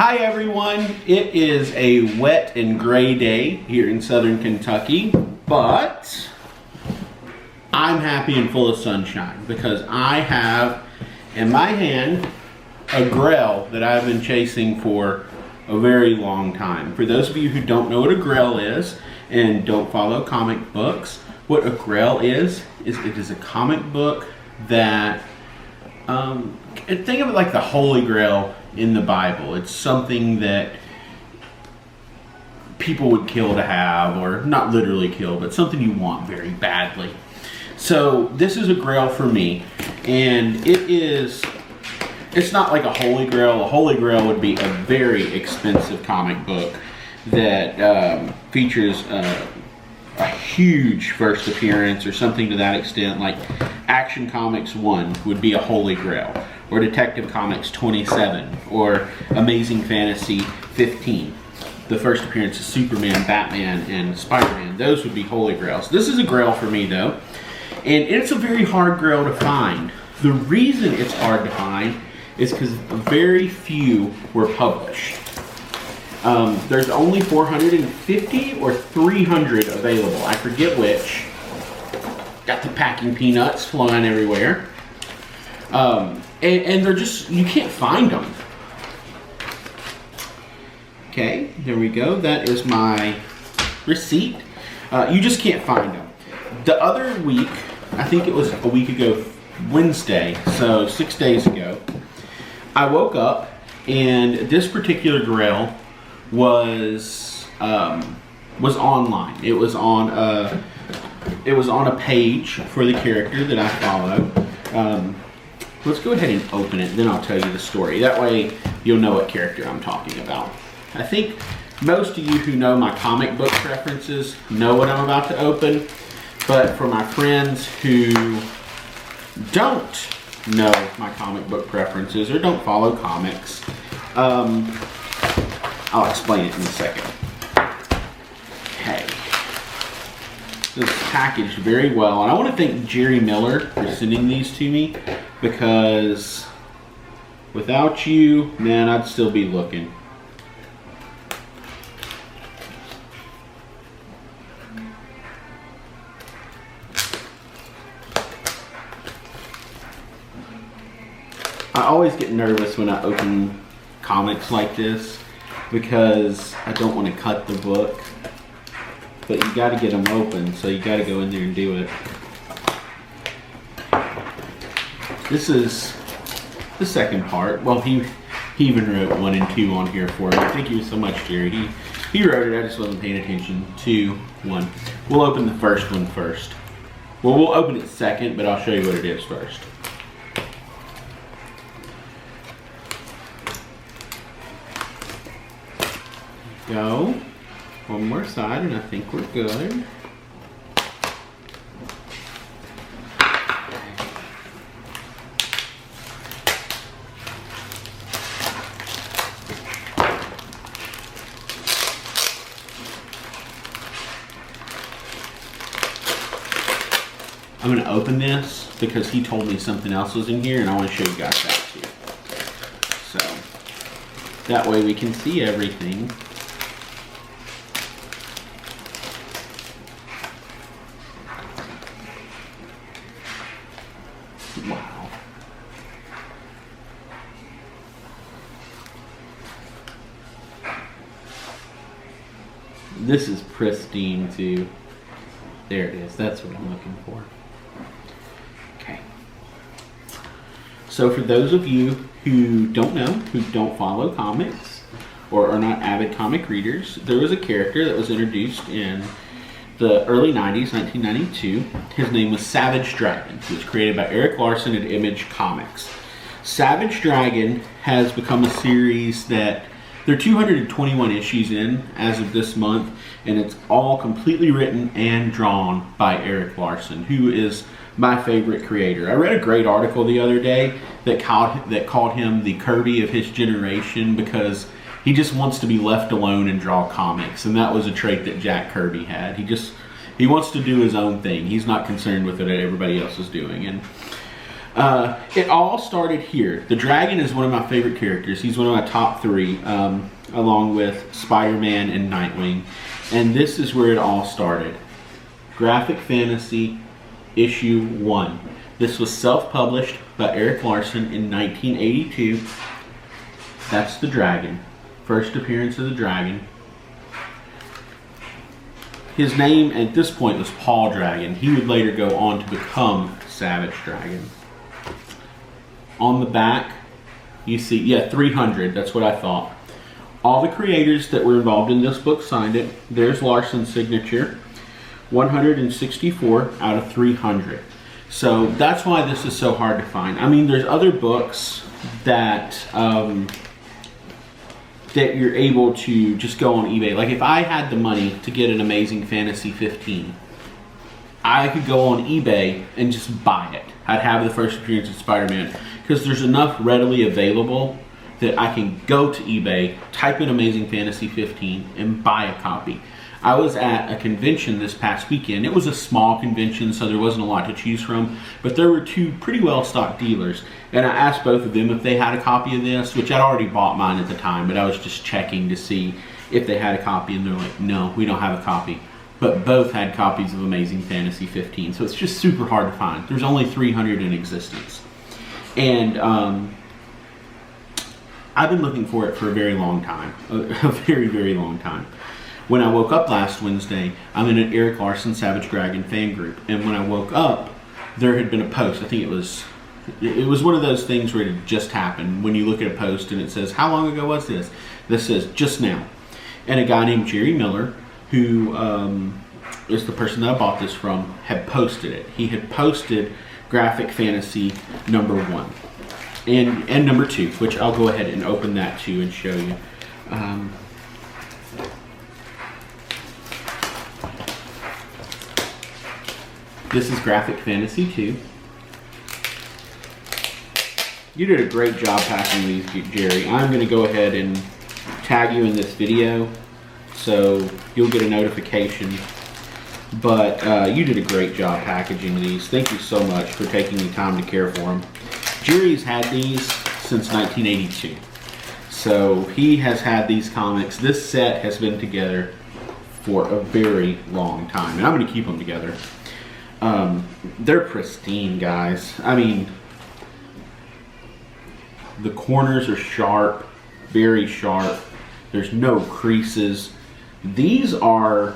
Hi everyone, it is a wet and gray day here in southern Kentucky, but I'm happy and full of sunshine because I have in my hand a Grail that I've been chasing for a very long time. For those of you who don't know what a Grail is and don't follow comic books, what a Grail is it is a comic book that, think of it like the Holy Grail in the Bible. It's something that people would kill to have, or not literally kill, but something you want very badly. So this is a Grail for me, and it's not like a Holy Grail. A Holy Grail would be a very expensive comic book that features a huge first appearance or something to that extent, like Action Comics 1 would be a Holy Grail, or Detective Comics 27, or Amazing Fantasy 15. The first appearance of Superman, Batman, and Spider-Man. Those would be Holy Grails. This is a Grail for me though, and it's a very hard Grail to find. The reason it's hard to find is because very few were published. There's only 450 or 300 available. I forget which. Got the packing peanuts flying everywhere. And they're just, you can't find them. Okay, there we go. That is my receipt. You just can't find them. The other week, I think it was a week ago, Wednesday, so 6 days ago, I woke up and this particular Grail was online. It was on a page for the character that I follow. Let's go ahead and open it, then I'll tell you the story. That way you'll know what character I'm talking about. I think most of you who know my comic book preferences know what I'm about to open, but for my friends who don't know my comic book preferences or don't follow comics, I'll explain it in a second. Okay. This is packaged very well, and I want to thank Jerry Miller for sending these to me, because without you, man, I'd still be looking. I always get nervous when I open comics like this because I don't want to cut the book, but you got to get them open, so you got to go in there and do it. This is the second part. Well, he even wrote 1 and 2 on here for me. Thank you so much, Jerry. He wrote it, I just wasn't paying attention. 2, 1. We'll open the first one first. Well, we'll open it second, but I'll show you what it is first. Go. One more side, and I think we're good. I'm going to open this because he told me something else was in here, and I want to show you guys that too. So, that way we can see everything. Wow. This is pristine too. There it is. That's what I'm looking for. Okay. So for those of you who don't know, who don't follow comics, or are not avid comic readers, there was a character that was introduced in the early 90s, 1992. His name was Savage Dragon. He was created by Eric Larson at Image Comics. Savage Dragon has become a series that there are 221 issues in as of this month, and it's all completely written and drawn by Eric Larson, who is my favorite creator. I read a great article the other day that called him the Kirby of his generation because he just wants to be left alone and draw comics, and that was a trait that Jack Kirby had. He wants to do his own thing. He's not concerned with what everybody else is doing. And It all started here. The dragon is one of my favorite characters. He's one of my top 3, along with Spider-Man and Nightwing. And this is where it all started. Graphic Fantasy issue 1. This was self-published by Eric Larson in 1982. That's the dragon. First appearance of the dragon. His name at this point was Paul Dragon. He would later go on to become Savage Dragon. On the back, you see, yeah, 300. That's what I thought. All the creators that were involved in this book signed it. There's Larson's signature. 164 out of 300. So that's why this is so hard to find. I mean, there's other books that that you're able to just go on eBay. Like if I had the money to get an Amazing Fantasy 15, I could go on eBay and just buy it. I'd have the first appearance of Spider-Man because there's enough readily available that I can go to eBay, type in Amazing Fantasy 15, and buy a copy. I was at a convention this past weekend. It was a small convention, so there wasn't a lot to choose from, but there were 2 pretty well-stocked dealers, and I asked both of them if they had a copy of this, which I'd already bought mine at the time, but I was just checking to see if they had a copy, and they're like, no, we don't have a copy. But both had copies of Amazing Fantasy 15, so it's just super hard to find. There's only 300 in existence. And I've been looking for it for a very long time, a very, very long time. When I woke up last Wednesday, I'm in an Eric Larson Savage Dragon fan group, and when I woke up, there had been a post. I think it was one of those things where it had just happened. When you look at a post and it says, how long ago was this? This says, just now. And a guy named Jerry Miller, who is the person that I bought this from, had posted it. He had posted Graphic Fantasy number 1 and number 2, which I'll go ahead and open that too and show you. This is Graphic Fantasy 2. You did a great job packing these, Jerry. I'm going to go ahead and tag you in this video so you'll get a notification. But you did a great job packaging these. Thank you so much for taking the time to care for them. Jerry's had these since 1982. So he has had these comics. This set has been together for a very long time. And I'm going to keep them together. They're pristine, guys. I mean, the corners are sharp, very sharp. There's no creases. These are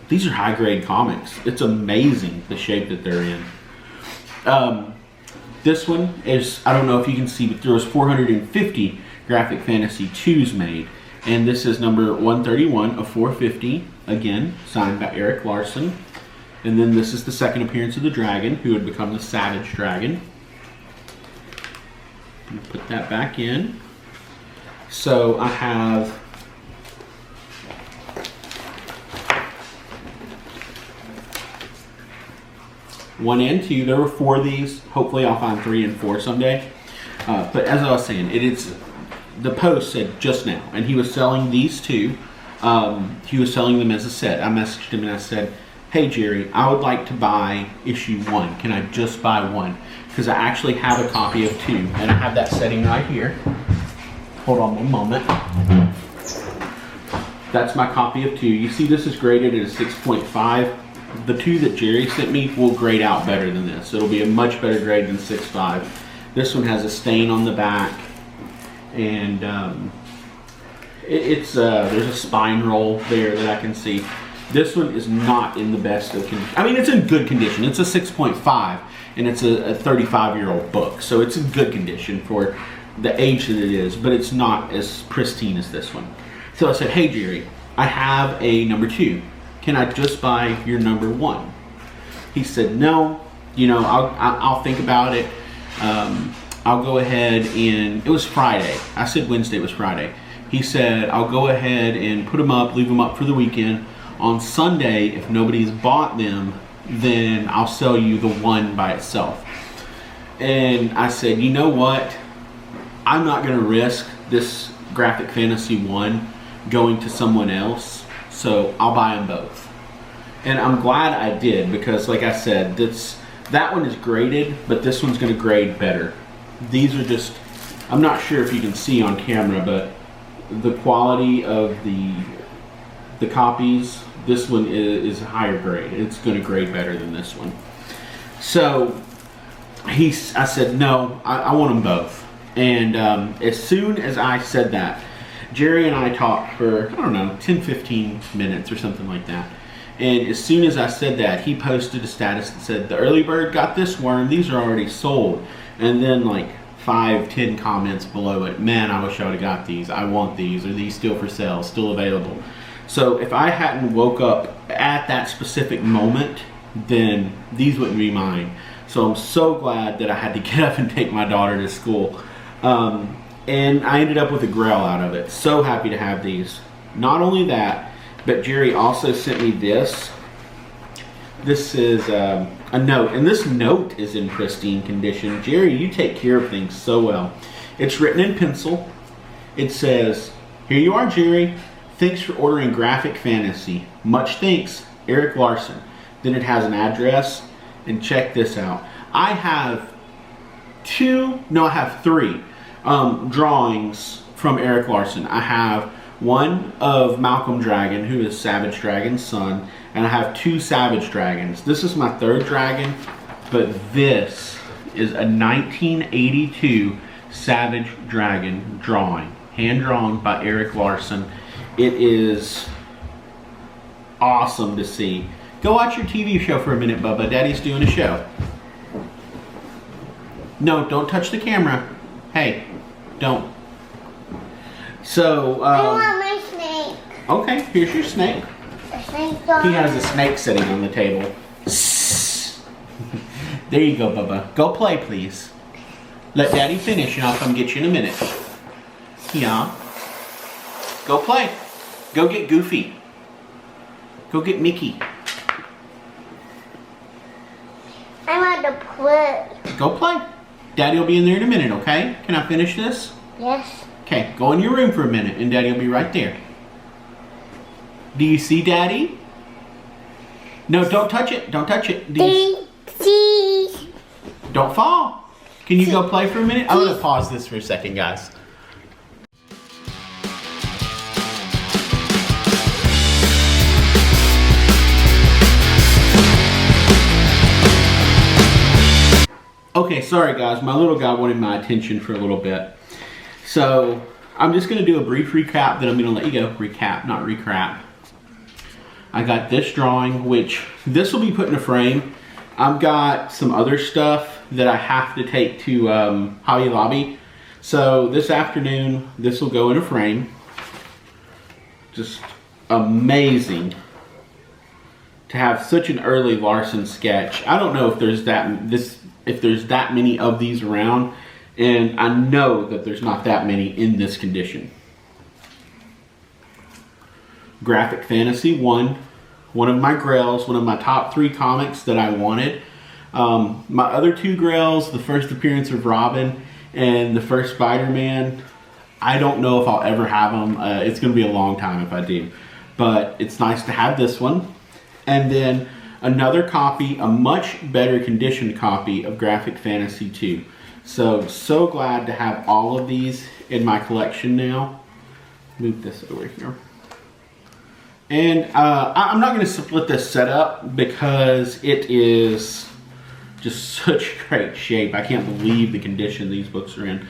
high grade comics. It's amazing the shape that they're in. This one is, I don't know if you can see, but there was 450 Graphic Fantasy 2s made. And this is number 131 of 450, again, signed by Eric Larson. And then this is the second appearance of the dragon, who had become the Savage Dragon. Put that back in. So I have one and two. There were 4 of these. Hopefully I'll find 3 and 4 someday. But as I was saying, the post said just now, and he was selling these 2. He was selling them as a set. I messaged him and I said, hey Jerry, I would like to buy issue 1. Can I just buy 1? Because I actually have a copy of 2, and I have that setting right here. Hold on one moment. That's my copy of 2. You see this is graded at a 6.5. The 2 that Jerry sent me will grade out better than this. It'll be a much better grade than 6.5. This one has a stain on the back, and there's a spine roll there that I can see. This one is not in the best of condition. I mean, it's in good condition. It's a 6.5, and it's a 35-year-old book, so it's in good condition for the age that it is, but it's not as pristine as this one. So I said, hey Jerry, I have a number 2. Can I just buy your number 1? He said, no, I'll think about it. I'll go ahead and, it was Friday. I said Wednesday, it was Friday. He said, I'll go ahead and put them up, leave them up for the weekend. On Sunday, if nobody's bought them, then I'll sell you the 1 by itself. And I said, you know what? I'm not going to risk this Graphic Fantasy 1 going to someone else, so I'll buy them both. And I'm glad I did, because like I said, That one is graded, but this one's going to grade better. These are just, I'm not sure if you can see on camera, but the quality of the copies, this one is higher grade. It's going to grade better than this one. So I said, no, I want them both. And as soon as I said that, Jerry and I talked for, I don't know, 10, 15 minutes or something like that. And as soon as I said that, he posted a status that said, the early bird got this worm, these are already sold. And then like 5, 10 comments below it, man, I wish I would have got these. I want these. Are these still for sale, still available? So if I hadn't woke up at that specific moment, then these wouldn't be mine. So I'm so glad that I had to get up and take my daughter to school. And I ended up with a Grail out of it. So happy to have these. Not only that, but Jerry also sent me this. This is a note, and this note is in pristine condition. Jerry, you take care of things so well. It's written in pencil. It says, "Here you are, Jerry. Thanks for ordering Graphic Fantasy. Much thanks, Eric Larson." Then it has an address, and check this out. I have three drawings from Eric Larson. I have one of Malcolm Dragon, who is Savage Dragon's son, and I have 2 Savage Dragons. This is my 3rd dragon, but this is a 1982 Savage Dragon drawing, hand drawn by Eric Larson. It is awesome to see. Go watch your TV show for a minute, Bubba. Daddy's doing a show. No, don't touch the camera. Hey, don't. So, I want my snake. Okay, here's your snake. The snake. He has a snake sitting on the table. There you go, Bubba. Go play, please. Let Daddy finish and I'll come get you in a minute. Yeah. Go play. Go get Goofy. Go get Mickey. I want to play. Go play. Daddy will be in there in a minute, okay? Can I finish this? Yes. Okay, go in your room for a minute and Daddy will be right there. Do you see Daddy? No, don't touch it. Don't touch it. Don't fall. Can you go play for a minute? I'm going to pause this for a second, guys. Okay, sorry guys, my little guy wanted my attention for a little bit. So, I'm just going to do a brief recap, then I'm going to let you go. Recap, not recrap. I got this drawing, which this will be put in a frame. I've got some other stuff that I have to take to Hobby Lobby. So, this afternoon, this will go in a frame. Just amazing to have such an early Larson sketch. I don't know if there's that many of these around, and I know that there's not that many in this condition. Graphic Fantasy, one of my Grails, one of my top 3 comics that I wanted. My other 2 Grails, the first appearance of Robin and the first Spider-Man, I don't know if I'll ever have them. It's going to be a long time if I do. But it's nice to have this one. And then another copy, a much better conditioned copy of Graphic Fantasy 2. So glad to have all of these in my collection now. Move this over here. And I'm not going to split this set up because it is just such great shape. I can't believe the condition these books are in.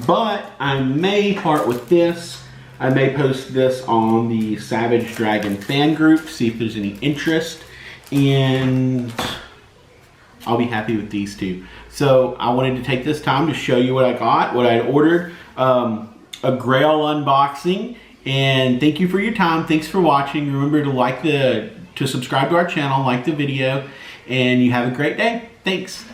But I may part with this. I may post this on the Savage Dragon fan group, see if there's any interest. And I'll be happy with these 2. So I wanted to take this time to show you what I got, what I had ordered, a Grail unboxing. And thank you for your time. Thanks for watching. Remember to subscribe to our channel, like the video, and you have a great day. Thanks.